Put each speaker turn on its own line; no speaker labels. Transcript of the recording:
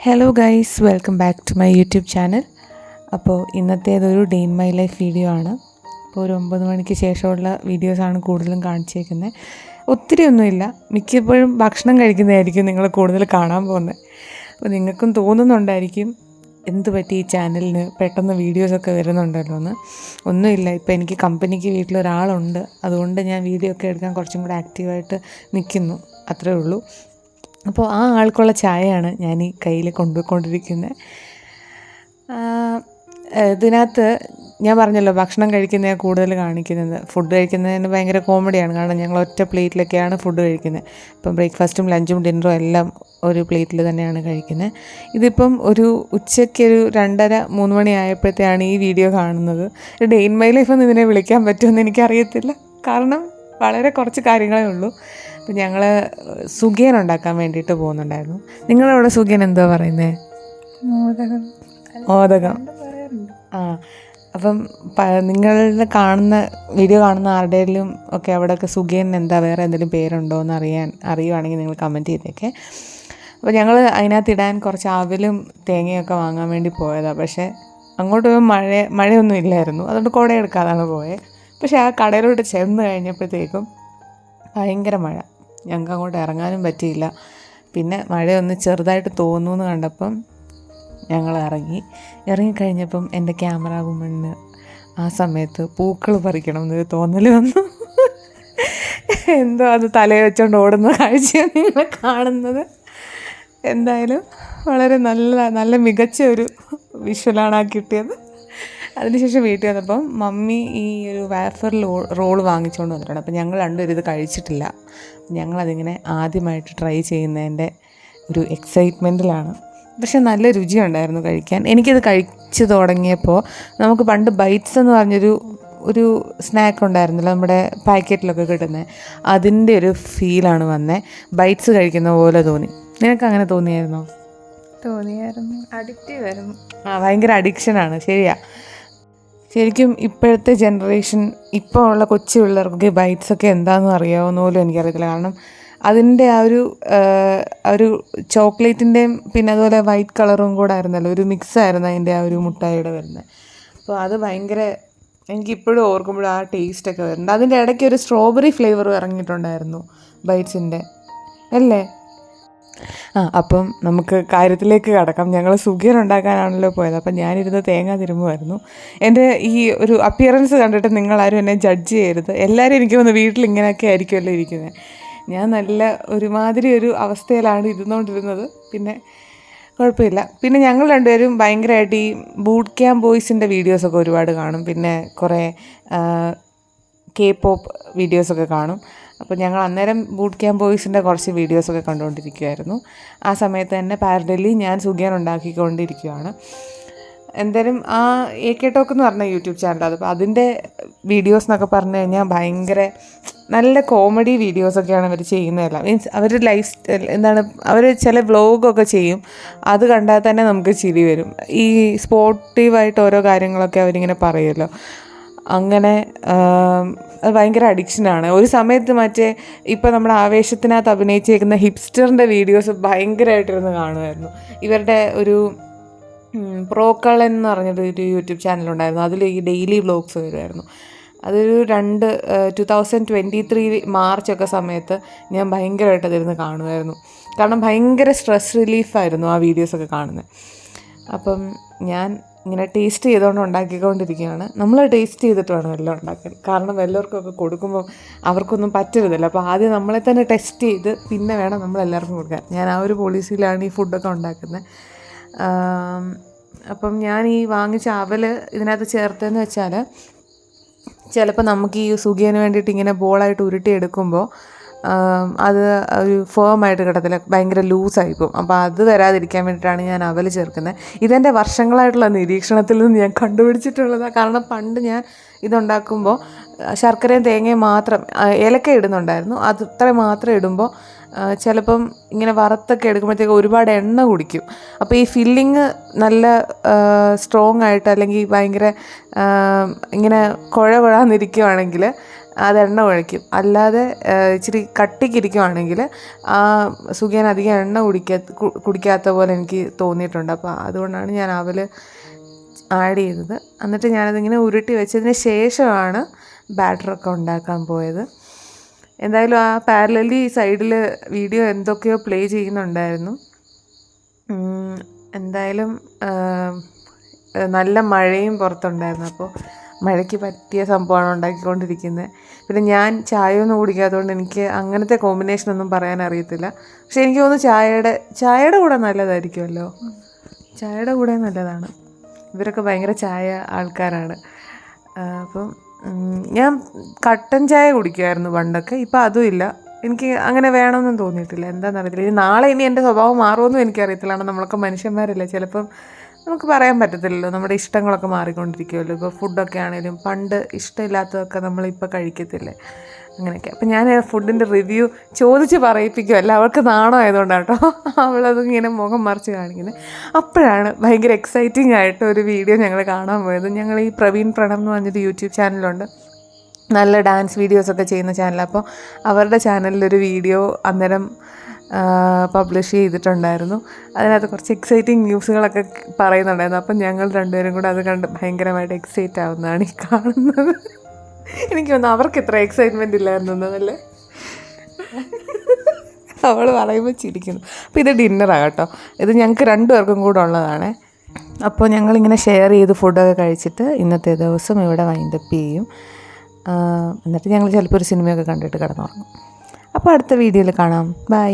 Hello guys, welcome back to my YouTube channel. അപ്പോൾ ഇന്നത്തേതൊരു day in my life video ആണ്. അപ്പോൾ ഒരു 9 മണിക്ക് ശേഷമുള്ള വീഡിയോസാണ് കൂടുതലും കാണിച്ചേക്കുന്നത്. ഒത്തിരി ഒന്നുമില്ല, മിക്കപ്പോഴും ഭക്ഷണം കഴിക്കുന്നതായിരിക്കും നിങ്ങൾ കൂടുതൽ കാണാൻ പോകുന്നത്. അപ്പോൾ നിങ്ങൾക്കും തോന്നുന്നുണ്ടായിരിക്കും എന്ത് പറ്റി ഈ ചാനലിന് പെട്ടെന്ന് വീഡിയോസൊക്കെ വരുന്നുണ്ടല്ലോ എന്ന്. ഒന്നുമില്ല, ഇപ്പോൾ എനിക്ക് കമ്പനിക്ക് വീട്ടിലൊരാളുണ്ട്, അതുകൊണ്ട് ഞാൻ വീഡിയോ ഒക്കെ എടുക്കാൻ കുറച്ചും കൂടെ ആക്റ്റീവായിട്ട് നിൽക്കുന്നു, അത്രേ ഉള്ളൂ. അപ്പോൾ ആ ആൾക്കുള്ള ചായയാണ് ഞാൻ ഈ കയ്യിൽ കൊണ്ടുപോയിക്കൊണ്ടിരിക്കുന്നത്. ഇതിനകത്ത് ഞാൻ പറഞ്ഞല്ലോ, ഭക്ഷണം കഴിക്കുന്നതാണ് കൂടുതൽ കാണിക്കുന്നത്. ഫുഡ് കഴിക്കുന്നതിന് ഭയങ്കര കോമഡിയാണ്, കാരണം ഞങ്ങൾ ഒറ്റ പ്ലേറ്റിലൊക്കെയാണ് ഫുഡ് കഴിക്കുന്നത്. ഇപ്പം ബ്രേക്ക്ഫാസ്റ്റും ലഞ്ചും ഡിന്നറും എല്ലാം ഒരു പ്ലേറ്റിൽ തന്നെയാണ് കഴിക്കുന്നത്. ഇതിപ്പം ഒരു ഉച്ചയ്ക്കൊരു 2:30-3 മണി ആയപ്പോഴത്തെയാണ് ഈ വീഡിയോ കാണുന്നത്. ഡേ ഇൻ മൈ ലൈഫ് എന്ന് ഇതിനെ വിളിക്കാൻ പറ്റുമെന്ന് എനിക്കറിയത്തില്ല, കാരണം വളരെ കുറച്ച് കാര്യങ്ങളേ ഉള്ളൂ. അപ്പം ഞങ്ങൾ സുഖിയൻ ഉണ്ടാക്കാൻ വേണ്ടിയിട്ട് പോകുന്നുണ്ടായിരുന്നു. നിങ്ങളവിടെ സുഖിയൻ എന്താ പറയുന്നത്? മോദകം. അപ്പം നിങ്ങളുടെ വീഡിയോ കാണുന്ന ആരുടെയും ഒക്കെ അവിടെയൊക്കെ സുഖിയൻ എന്താ വേറെ എന്തെങ്കിലും പേരുണ്ടോ എന്ന് അറിയുവാണെങ്കിൽ നിങ്ങൾ കമൻറ്റ് ചെയ്തേക്കെ. അപ്പോൾ ഞങ്ങൾ അതിനകത്ത് ഇടാൻ കുറച്ച് അവലും തേങ്ങയൊക്കെ വാങ്ങാൻ വേണ്ടി പോയതാണ്. പക്ഷേ അങ്ങോട്ട് പോയി മഴയൊന്നും ഇല്ലായിരുന്നു, അതുകൊണ്ട് കുട എടുക്കാതാണ് പോയത്. പക്ഷേ ആ കടയിലോട്ട് ചെന്ന് കഴിഞ്ഞപ്പോഴത്തേക്കും ഭയങ്കര മഴ, ഞങ്ങൾക്ക് അങ്ങോട്ട് ഇറങ്ങാനും പറ്റിയില്ല. പിന്നെ മഴയൊന്ന് ചെറുതായിട്ട് തോന്നുന്നു കണ്ടപ്പം ഞങ്ങൾ ഇറങ്ങിക്കഴിഞ്ഞപ്പം എൻ്റെ ക്യാമറ വുമണിന് ആ സമയത്ത് പൂക്കൾ പറിക്കണം എന്നൊരു തോന്നൽ വന്നു. എന്തോ അത് തലയിൽ വെച്ചുകൊണ്ട് ഓടുന്ന കാഴ്ചയാണ് നിങ്ങൾ കാണുന്നത്. എന്തായാലും വളരെ നല്ല മികച്ച ഒരു വിഷ്വലാണ് ആ കിട്ടിയത്. അതിനുശേഷം വീട്ടിൽ വന്നപ്പം മമ്മി ഈ ഒരു വാഫർ റോള് വാങ്ങിച്ചുകൊണ്ട് വന്നിട്ടുണ്ട്. അപ്പം ഞങ്ങൾ രണ്ടുപേരും ഇത് കഴിച്ചിട്ടില്ല. ഞങ്ങളതിങ്ങനെ ആദ്യമായിട്ട് ട്രൈ ചെയ്യുന്നതിൻ്റെ ഒരു എക്സൈറ്റ്മെൻറ്റിലാണ്. പക്ഷെ നല്ല രുചിയുണ്ടായിരുന്നു കഴിക്കാൻ. എനിക്കിത് കഴിച്ച് തുടങ്ങിയപ്പോൾ നമുക്ക് പണ്ട് ബൈറ്റ്സ് എന്ന് പറഞ്ഞൊരു സ്നാക്ക് ഉണ്ടായിരുന്നല്ലോ, നമ്മുടെ പാക്കറ്റിലൊക്കെ കിട്ടുന്നത്, അതിൻ്റെ ഒരു ഫീലാണ് വന്നത്. ബൈറ്റ്സ് കഴിക്കുന്ന പോലെ തോന്നി. നിനക്ക് അങ്ങനെ തോന്നിയായിരുന്നു?
അഡിക്റ്റീവ് ആയിരുന്നു.
ഭയങ്കര അഡിക്ഷനാണ്, ശരിയാ. ശരിക്കും ഇപ്പോഴത്തെ ജനറേഷൻ, ഇപ്പോൾ ഉള്ള കൊച്ചു പിള്ളേർക്കൊക്കെ ബൈറ്റ്സൊക്കെ എന്താണെന്ന് അറിയാവുന്ന പോലും എനിക്കറിയത്തില്ല. കാരണം അതിൻ്റെ ആ ഒരു ചോക്ലേറ്റിൻ്റെയും പിന്നെ അതുപോലെ വൈറ്റ് കളറും കൂടെ ആയിരുന്നല്ലോ, ഒരു മിക്സായിരുന്നു അതിൻ്റെ ആ ഒരു മുട്ടായിയുടെ വരുന്നത്. അപ്പോൾ അത് ഭയങ്കര, എനിക്കിപ്പോഴും ഓർക്കുമ്പോഴും ആ ടേസ്റ്റൊക്കെ വരുന്നുണ്ട്. അതിൻ്റെ ഇടയ്ക്ക് ഒരു സ്ട്രോബെറി ഫ്ലേവറും ഇറങ്ങിയിട്ടുണ്ടായിരുന്നു ബൈറ്റ്സിൻ്റെ, അല്ലേ? അപ്പം നമുക്ക് കാര്യത്തിലേക്ക് കടക്കാം. ഞങ്ങൾ സുഖിയൻ ഉണ്ടാക്കാനാണല്ലോ പോയത്. അപ്പം ഞാനിരുന്ന് തേങ്ങ തിരുമ്മുമായിരുന്നു. എൻ്റെ ഈ ഒരു അപ്പിയറൻസ് കണ്ടിട്ട് നിങ്ങളാരും എന്നെ ജഡ്ജ് ചെയ്യരുത്. എല്ലാവരും എനിക്ക് തോന്നുന്നു വീട്ടിൽ ഇങ്ങനെയൊക്കെ ആയിരിക്കുമല്ലോ ഇരിക്കുന്നത്. ഞാൻ നല്ല ഒരുമാതിരി ഒരു അവസ്ഥയിലാണ് ഇരുന്നുകൊണ്ടിരുന്നത്. പിന്നെ കുഴപ്പമില്ല. പിന്നെ ഞങ്ങൾ രണ്ടുപേരും ഭയങ്കരമായിട്ട് ഈ ബൂട്ട് ക്യാമ്പ് ബോയ്സിൻ്റെ വീഡിയോസൊക്കെ ഒരുപാട് കാണും. പിന്നെ കുറേ K-pop വീഡിയോസൊക്കെ കാണും. അപ്പോൾ ഞങ്ങൾ അന്നേരം ബൂട്ട് ക്യാമ്പ് ബോയ്സിൻ്റെ കുറച്ച് വീഡിയോസൊക്കെ കണ്ടുകൊണ്ടിരിക്കുമായിരുന്നു. ആ സമയത്ത് തന്നെ പാരലലി ഞാൻ സുഖിയൻ ഉണ്ടാക്കിക്കൊണ്ടിരിക്കുകയാണ്. എന്തായാലും ആ AK ടോക്ക് എന്ന് പറഞ്ഞ യൂട്യൂബ് ചാനൽ, അപ്പോൾ അതിൻ്റെ വീഡിയോസ് എന്നൊക്കെ പറഞ്ഞു കഴിഞ്ഞാൽ ഭയങ്കര നല്ല കോമഡി വീഡിയോസൊക്കെയാണ് അവർ ചെയ്യുന്നതല്ല. മീൻസ് അവർ ലൈഫ് സ്റ്റൈൽ അവർ ചില വ്ലോഗൊക്കെ ചെയ്യും, അത് കണ്ടാൽ തന്നെ നമുക്ക് ചിരി വരും. ഈ സ്പോർട്ടീവായിട്ട് ഓരോ കാര്യങ്ങളൊക്കെ അവരിങ്ങനെ പറയുമല്ലോ, അങ്ങനെ അത് ഭയങ്കര അഡിക്ഷനാണ്. ഒരു സമയത്ത് ഇപ്പോൾ നമ്മുടെ ആവേശത്തിനകത്ത് അഭിനയിച്ചേക്കുന്ന ഹിപ്സ്റ്ററിൻ്റെ വീഡിയോസ് ഭയങ്കരമായിട്ടിരുന്ന് കാണുമായിരുന്നു. ഇവരുടെ ഒരു പ്രോക്കളൻ എന്ന് പറഞ്ഞൊരു യൂട്യൂബ് ചാനലുണ്ടായിരുന്നു, അതിൽ ഈ ഡെയിലി വ്ലോഗ്സ് വരുമായിരുന്നു. അതൊരു 2023 മാർച്ചൊക്കെ സമയത്ത് ഞാൻ ഭയങ്കരമായിട്ട് അതിരുന്ന് കാണുമായിരുന്നു. കാരണം ഭയങ്കര സ്ട്രെസ് റിലീഫായിരുന്നു ആ വീഡിയോസൊക്കെ കാണുന്നത്. അപ്പം ഞാൻ ഇങ്ങനെ ടേസ്റ്റ് ചെയ്തുകൊണ്ട് ഉണ്ടാക്കിക്കൊണ്ടിരിക്കുകയാണ്. നമ്മൾ ടേസ്റ്റ് ചെയ്തിട്ട് വേണം എല്ലാം ഉണ്ടാക്കാൻ, കാരണം എല്ലാവർക്കൊക്കെ കൊടുക്കുമ്പോൾ അവർക്കൊന്നും പറ്റരുതല്ലോ. അപ്പോൾ ആദ്യം നമ്മളെ തന്നെ ടെസ്റ്റ് ചെയ്ത് പിന്നെ വേണം നമ്മളെല്ലാവർക്കും കൊടുക്കാൻ. ഞാൻ ആ ഒരു പോളിസിയിലാണ് ഈ ഫുഡൊക്കെ ഉണ്ടാക്കുന്നത്. അപ്പം ഞാൻ ഈ വാങ്ങിച്ച അവൽ ഇതിനകത്ത് ചേർത്തതെന്ന് വെച്ചാൽ, ചിലപ്പോൾ നമുക്ക് ഈ സുഖിയന് വേണ്ടിയിട്ട് ഇങ്ങനെ ബോളായിട്ട് ഉരുട്ടിയെടുക്കുമ്പോൾ അത് ഒരു ഫേമായിട്ട് കിട്ടത്തില്ല, ഭയങ്കര ലൂസായിപ്പോവും. അപ്പോൾ അത് വരാതിരിക്കാൻ വേണ്ടിയിട്ടാണ് ഞാൻ അവൽ ചേർക്കുന്നത്. ഇതെൻ്റെ വർഷങ്ങളായിട്ടുള്ള നിരീക്ഷണത്തിൽ നിന്ന് ഞാൻ കണ്ടുപിടിച്ചിട്ടുള്ളതാണ്. കാരണം പണ്ട് ഞാൻ ഇതുണ്ടാക്കുമ്പോൾ ശർക്കരയും തേങ്ങയും മാത്രം, ഏലക്ക ഇടുന്നുണ്ടായിരുന്നു, അത് അത്ര മാത്രം ഇടുമ്പോൾ ചിലപ്പം ഇങ്ങനെ വറുത്തൊക്കെ എടുക്കുമ്പോഴത്തേക്ക് ഒരുപാട് എണ്ണ കുടിക്കും. അപ്പോൾ ഈ ഫില്ലിങ് നല്ല സ്ട്രോങ് ആയിട്ട് അല്ലെങ്കിൽ ഭയങ്കര ഇങ്ങനെ കുഴന്നിരിക്കുവാണെങ്കിൽ അത് എണ്ണ ഒഴിക്കും. അല്ലാതെ ഇച്ചിരി കട്ടിക്കിരിക്കുവാണെങ്കിൽ സുഖിയൻ അധികം എണ്ണ കുടിക്കാത്ത പോലെ എനിക്ക് തോന്നിയിട്ടുണ്ട്. അപ്പോൾ അതുകൊണ്ടാണ് ഞാൻ അവൽ ആഡ് ചെയ്തത്. എന്നിട്ട് ഞാനതിങ്ങനെ ഉരുട്ടി വെച്ചതിന് ശേഷമാണ് ബാറ്ററൊക്കെ ഉണ്ടാക്കാൻ പോയത്. എന്തായാലും ആ പാരലലി സൈഡിൽ വീഡിയോ എന്തൊക്കെയോ പ്ലേ ചെയ്യുന്നുണ്ടായിരുന്നു. എന്തായാലും നല്ല മഴയും പുറത്തുണ്ടായിരുന്നു. അപ്പോൾ മഴയ്ക്ക് പറ്റിയ സംഭവമാണ് ഉണ്ടാക്കിക്കൊണ്ടിരിക്കുന്നത്. പിന്നെ ഞാൻ ചായയൊന്നും കുടിക്കാത്തതുകൊണ്ട് എനിക്ക് അങ്ങനത്തെ കോമ്പിനേഷനൊന്നും പറയാൻ അറിയത്തില്ല. പക്ഷെ എനിക്ക് തോന്നുന്നു ചായയുടെ കൂടെ നല്ലതായിരിക്കുമല്ലോ. ചായയുടെ കൂടെ നല്ലതാണ്. ഇവരൊക്കെ ഭയങ്കര ചായ ആൾക്കാരാണ്. അപ്പം ഞാൻ കട്ടൻ ചായ കുടിക്കുമായിരുന്നു പണ്ടൊക്കെ. ഇപ്പം അതും ഇല്ല. എനിക്ക് അങ്ങനെ വേണമെന്നും തോന്നിയിട്ടില്ല. എന്താണെന്നറിയത്തില്ല. ഇനി നാളെ എൻ്റെ സ്വഭാവം മാറുമെന്നും എനിക്കറിയത്തില്ല. കാരണം നമ്മളൊക്കെ മനുഷ്യന്മാരല്ലേ. ചിലപ്പം നമുക്ക് പറയാൻ പറ്റത്തില്ലല്ലോ. നമ്മുടെ ഇഷ്ടങ്ങളൊക്കെ മാറിക്കൊണ്ടിരിക്കുമല്ലോ. ഇപ്പോൾ ഫുഡൊക്കെ ആണെങ്കിലും പണ്ട് ഇഷ്ടമില്ലാത്തതൊക്കെ നമ്മളിപ്പോൾ കഴിക്കത്തില്ലേ, അങ്ങനെയൊക്കെ. അപ്പം ഞാൻ ഫുഡിൻ്റെ റിവ്യൂ ചോദിച്ച് പറയിപ്പിക്കുമല്ല. അവൾക്ക് നാണം ആയതുകൊണ്ടാണ് കേട്ടോ അവളതിങ്ങനെ മുഖം മറിച്ച് കാണിക്കുന്നത്. അപ്പോഴാണ് ഭയങ്കര എക്സൈറ്റിംഗ് ആയിട്ട് ഒരു വീഡിയോ ഞങ്ങൾ കാണാൻ പോയത്. ഞങ്ങൾ ഈ പ്രവീൺ പ്രണവ് എന്ന് പറഞ്ഞൊരു യൂട്യൂബ് ചാനലുണ്ട്, നല്ല ഡാൻസ് വീഡിയോസൊക്കെ ചെയ്യുന്ന ചാനൽ. അപ്പോൾ അവരുടെ ചാനലിലൊരു വീഡിയോ അന്നേരം പബ്ലിഷ് ചെയ്തിട്ടുണ്ടായിരുന്നു. അതിനകത്ത് കുറച്ച് എക്സൈറ്റിംഗ് ന്യൂസുകളൊക്കെ പറയുന്നുണ്ടായിരുന്നു. അപ്പം ഞങ്ങൾ രണ്ടുപേരും കൂടെ അത് കണ്ട് ഭയങ്കരമായിട്ട് എക്സൈറ്റ് ആവുന്നതാണ് ഈ കാണുന്നത്. എനിക്ക് തോന്നുന്നു അവർക്ക് ഇത്ര എക്സൈറ്റ്മെൻറ്റ് ഇല്ലായിരുന്നു എന്നല്ലേ. അവൾ പറയുമ്പോൾ ചിരിക്കുന്നു. അപ്പോൾ ഇത് ഡിന്നറാണ് കേട്ടോ. ഇത് ഞങ്ങൾക്ക് രണ്ടുപേർക്കും കൂടെ ഉള്ളതാണ്. അപ്പോൾ ഞങ്ങളിങ്ങനെ ഷെയർ ചെയ്ത് ഫുഡൊക്കെ കഴിച്ചിട്ട് ഇന്നത്തെ ദിവസം ഇവിടെ വൈൻഡപ്പ് ചെയ്യും. എന്നിട്ട് ഞങ്ങൾ ചിലപ്പോൾ ഒരു സിനിമയൊക്കെ കണ്ടിട്ട് കിടന്നുറങ്ങും. അപ്പോൾ അടുത്ത വീഡിയോയിൽ കാണാം. ബൈ.